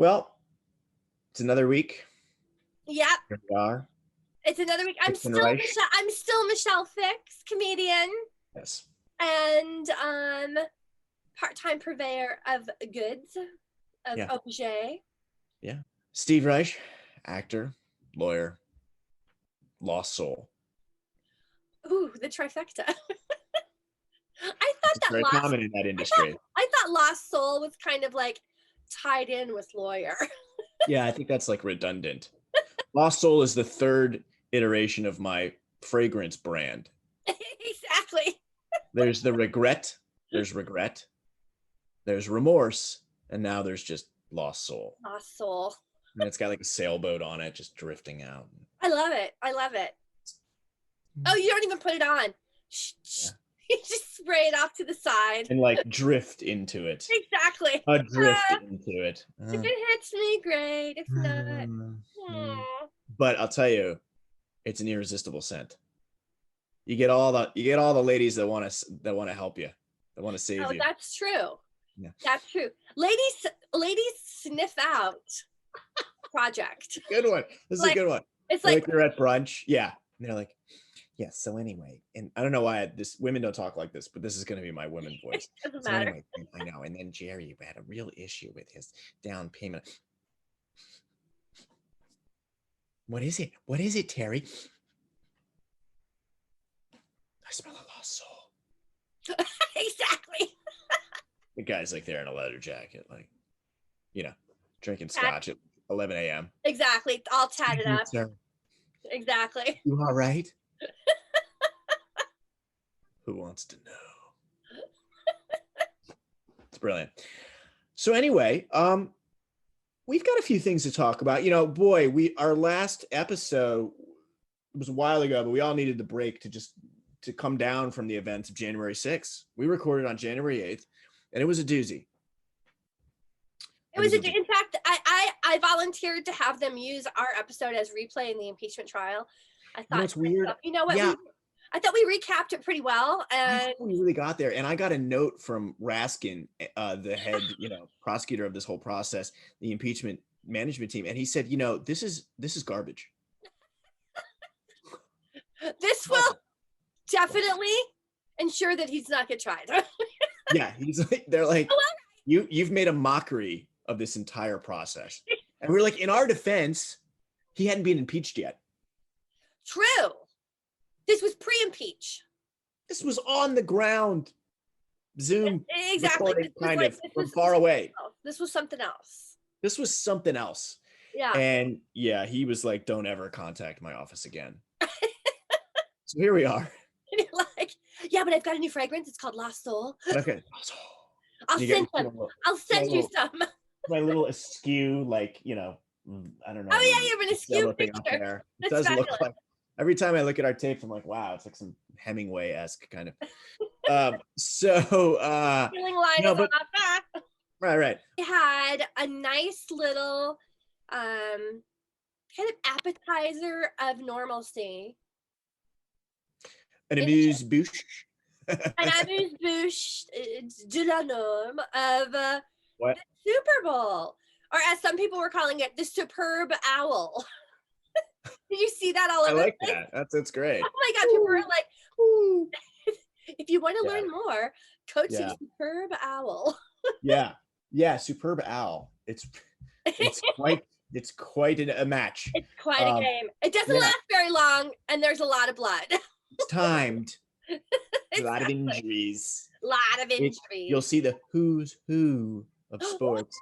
Well, it's another week. Yep. Here we are. It's another week. I'm It's N still Reich. Michelle Fix, comedian Yes. and part-time purveyor of goods, of Yeah. objet. Yeah. Steve Reich, actor, lawyer, lost soul. Ooh, the trifecta. I It's thought that very common in that industry. I thought lost soul was kind of like tied in with lawyer. Yeah, I think that's like redundant. Lost soul is the third iteration of my fragrance brand. Exactly. There's the regret, there's remorse, and now there's just lost soul. Lost soul. And it's got like a sailboat on it just drifting out. I love it. Oh, you don't even put it on. Yeah. You just spray it off to the side. And like drift into it. Exactly. Drift into it. If it hits me, great. If not, But I'll tell you, it's an irresistible scent. You get all the ladies that want to help you, that want to save you. That's true. Yeah. That's true. Ladies sniff out project. Good one. This is a good one. It's like they're at brunch. Yeah. And they're like, yeah, so anyway, and I don't know why women don't talk like this, but this is going to be my women voice. Doesn't so matter. Anyway, I know. And then Jerry had a real issue with his down payment. What is it? What is it, Terry? I smell a lost soul. Exactly. The guy's like there in a leather jacket, like, drinking scotch at 11 a.m. Exactly. All tatted up. Sir. Exactly. You all right? Who wants to know? It's brilliant. So anyway, we've got a few things to talk about. Our last episode was a while ago, but we all needed the break to come down from the events of January 6th. We recorded on January 8th, and it was a doozy. In fact, I volunteered to have them use our episode as replay in the impeachment trial. I thought it's weird. You know what? Yeah. I thought we recapped it pretty well, and we really got there. And I got a note from Raskin, the head, prosecutor of this whole process, the impeachment management team, and he said, this is garbage. This will definitely ensure that he's not get tried. Yeah, they're like, you've made a mockery of this entire process, and we're like, in our defense, he hadn't been impeached yet. True. This was pre-impeach. This was on the ground, Zoom recording, kind of from far away. This was something else. This was something else. Yeah. And yeah, he was like, don't ever contact my office again. So here we are. And you're like, yeah, but I've got a new fragrance. It's called Lost Soul. Okay. I'll send you some. My little askew, like, I don't know. Oh yeah, you have an askew picture. It does look like, every time I look at our tapes, I'm like, wow, it's like some Hemingway-esque kind of. Feeling line is off that. Right. We had a nice little kind of appetizer of normalcy. An amuse-bouche. An amuse-bouche de la norme of the Super Bowl. Or as some people were calling it, the superb owl. Did you see that all over? I like that. That's great. Oh my God, people were like, ooh. If you want to learn more, go to Superb Owl. Yeah, Superb Owl. It's quite a match. It's quite a game. It doesn't last very long, and there's a lot of blood. It's timed. A lot of injuries. You'll see the who's who of sports.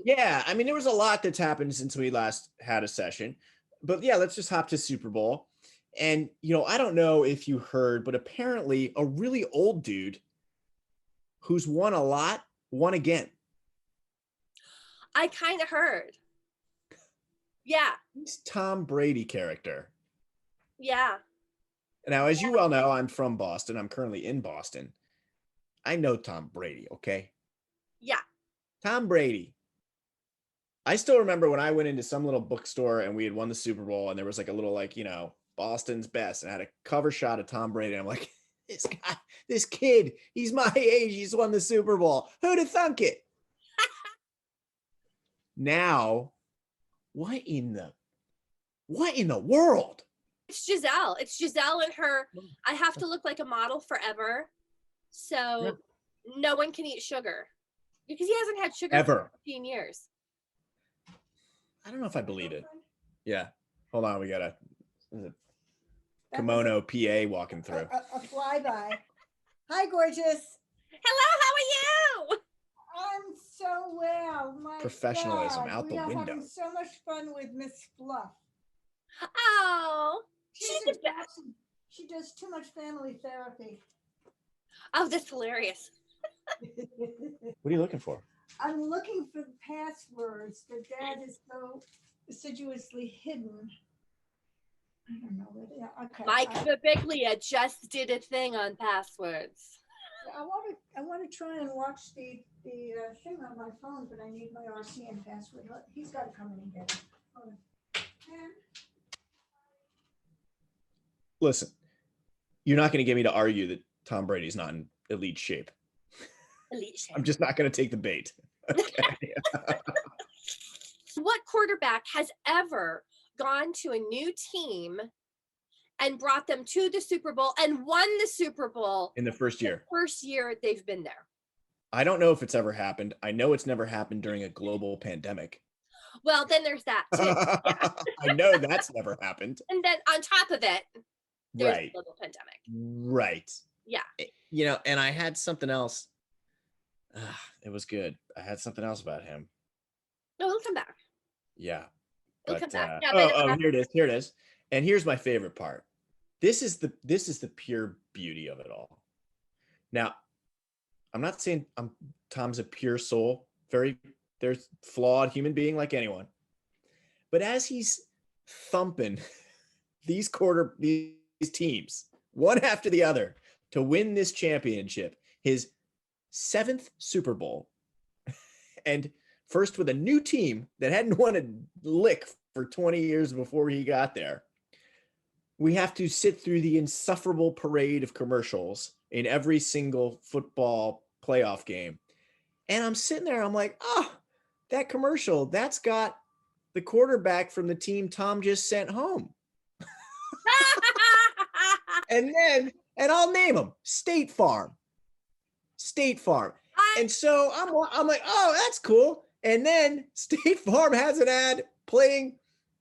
Yeah, I mean, there was a lot that's happened since we last had a session, but yeah, let's just hop to Super Bowl. And, I don't know if you heard, but apparently a really old dude who's won a lot, won again. I kind of heard. Yeah. He's Tom Brady character. Yeah. Now, as you well know, I'm from Boston. I'm currently in Boston. I know Tom Brady, okay? Yeah. Tom Brady. I still remember when I went into some little bookstore and we had won the Super Bowl and there was like a little Boston's best and I had a cover shot of Tom Brady. I'm like, this kid, he's my age. He's won the Super Bowl. Who'd have thunk it? Now, what in the world? It's Giselle. It's Giselle and her. I have to look like a model forever, so no one can eat sugar because he hasn't had sugar Ever. for 15 years. I don't know if I believe it. Yeah. Hold on. We got a kimono PA walking through. A flyby. Hi, gorgeous. Hello, how are you? I'm so well. My Professionalism God. out the We are window. having so much fun with Miss Fluff. Oh, she's the best. She does too much family therapy. Oh, that's hilarious. What are you looking for? I'm looking for the passwords that Dad is so assiduously hidden. I don't know where they are. Okay. Mike Birbiglia just did a thing on passwords. I want to try and watch the thing on my phone, but I need my RCN password. He's got to come in and get it. Hold on. Listen, you're not going to get me to argue that Tom Brady's not in elite shape. Elite shape. I'm just not going to take the bait. Okay. What quarterback has ever gone to a new team and brought them to the Super Bowl and won the Super Bowl In the first year? The first year they've been there. I don't know if it's ever happened. I know it's never happened during a global pandemic. Well, then there's that too. Yeah. I know that's never happened. And then on top of it, there's Right. a global pandemic. Right. Yeah. You know, and I had something else. It was good. I had something else about him. No, he'll come back. Yeah. He'll But, come back. Yeah, here it is. Here it is. And here's my favorite part. This is the pure beauty of it all. Now, I'm not saying Tom's a pure soul, there's flawed human being like anyone. But as he's thumping these teams one after the other to win this championship, his 7th Super Bowl, and first with a new team that hadn't won a lick for 20 years before he got there, we have to sit through the insufferable parade of commercials in every single football playoff game. And I'm sitting there, I'm like, that commercial, that's got the quarterback from the team Tom just sent home. And I'll name him, State Farm. And so I'm like, oh, that's cool. And then State Farm has an ad playing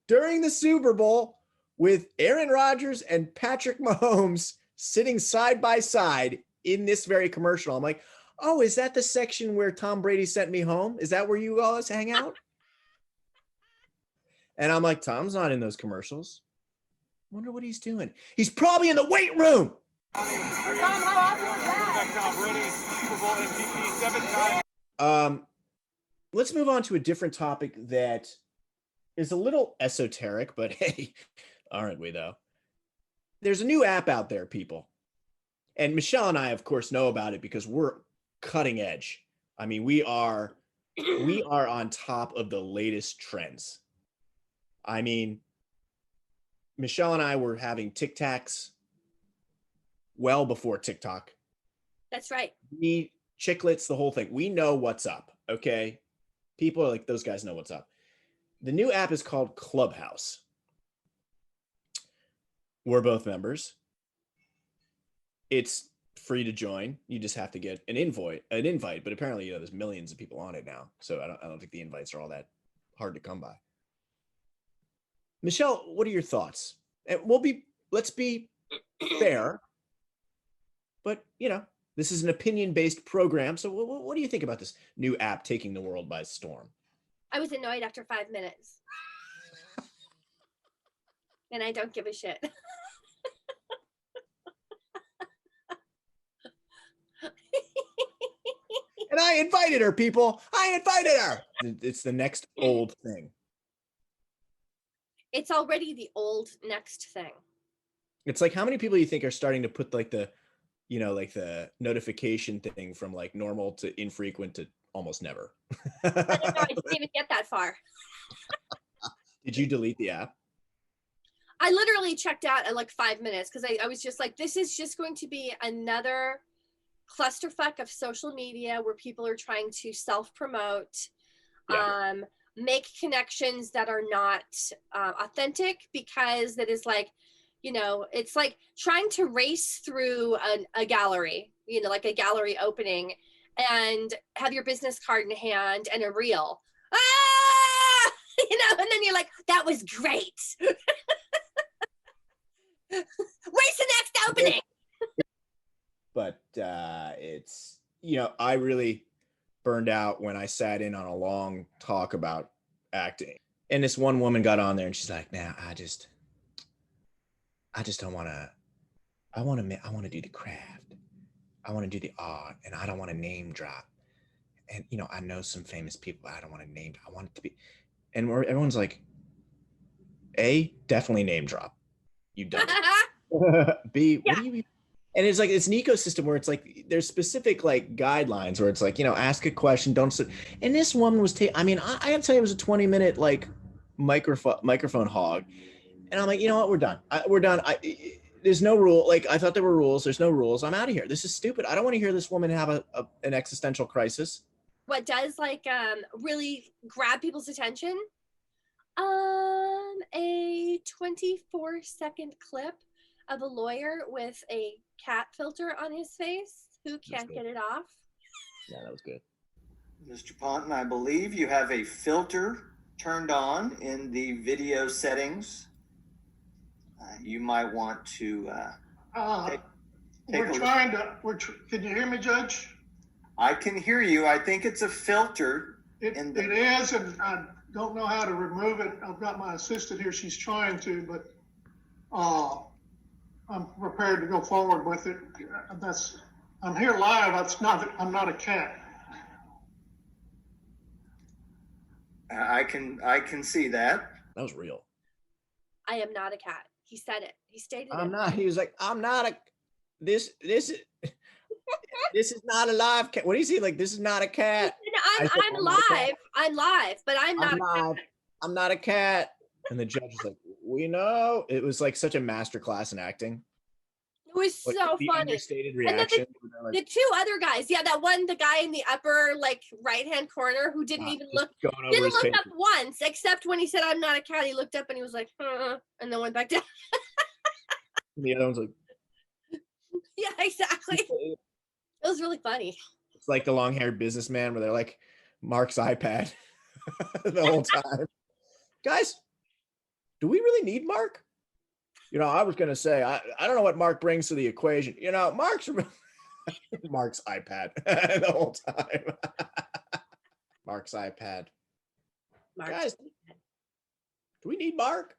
during the Super Bowl with Aaron Rodgers and Patrick Mahomes sitting side by side in this very commercial. I'm like, oh, is that the section where Tom Brady sent me home? Is that where you guys hang out? And I'm like, Tom's not in those commercials. Wonder what he's doing. He's probably in the weight room. Let's move on to a different topic that is a little esoteric, but hey, aren't we though? There's a new app out there, people. And Michelle and I, of course, know about it because we're cutting edge. I mean, we are on top of the latest trends. I mean, Michelle and I were having Tic Tacs well before TikTok. That's right. Chiclets, the whole thing. We know what's up, okay? People are like, those guys know what's up. The new app is called Clubhouse. We're both members. It's free to join. You just have to get an invite, but apparently, there's millions of people on it now. So I don't think the invites are all that hard to come by. Michelle, what are your thoughts? And let's be fair, but this is an opinion-based program. So what do you think about this new app taking the world by storm? I was annoyed after 5 minutes. And I don't give a shit. And I invited her, people. I invited her. It's the next old thing. It's already the old next thing. It's like, how many people you think are starting to put like the notification thing from like normal to infrequent to almost never? I don't know. I didn't even get that far. Did you delete the app? I literally checked out at like 5 minutes because I was just like, this is just going to be another clusterfuck of social media where people are trying to self-promote. Yeah. make connections that are not authentic, because that is like, it's like trying to race through a gallery, like a gallery opening, and have your business card in hand and a reel. Ah! And then you're like, that was great. Where's the next opening? But it's, I really burned out when I sat in on a long talk about acting. And this one woman got on there and she's like, "Nah, I just don't want to, I want to do the craft. I want to do the art, and I don't want to name drop. And, I know some famous people. I don't want to name, I want it to be," and everyone's like, A, definitely name drop. You done it. B, what do you, and it's like, it's an ecosystem where it's like, there's specific like guidelines where it's like, ask a question, don't sit. And this woman was, I gotta tell you, it was a 20-minute like microphone hog. And I'm like, you know what? We're done. We're done. There's no rule. Like, I thought there were rules. There's no rules. I'm out of here. This is stupid. I don't want to hear this woman have an existential crisis. What does like really grab people's attention? A 24-second clip of a lawyer with a cat filter on his face who can't get it off. Yeah, that was good. Mr. Ponton, I believe you have a filter turned on in the video settings. You might want to take we're trying to. Can you hear me, Judge? I can hear you. I think it's a filter. It is, and I don't know how to remove it. I've got my assistant here. She's trying to, but I'm prepared to go forward with it. I'm here live. I'm not a cat. I can see that. That was real. I am not a cat. He said it. He stated it. I'm not. He was like, I'm not a. This is not a live cat. What do you see? Like, this is not a cat. I'm live. I'm live, but I'm not a cat. I'm not a cat. And the judge was like, we know. It was like such a masterclass in acting. It was Like, so the funny. understated reaction. The two other guys, the guy in the upper like right-hand corner who didn't even look up once, except when he said, "I'm not a cat." He looked up and he was like, and then went back down. And the other one's like, yeah, exactly. It was really funny. It's like the long-haired businessman where they're like Mark's iPad the whole time. Guys, do we really need Mark? I was gonna say, I don't know what Mark brings to the equation. Mark's iPad the whole time. Mark's iPad. Guys, do we need Mark?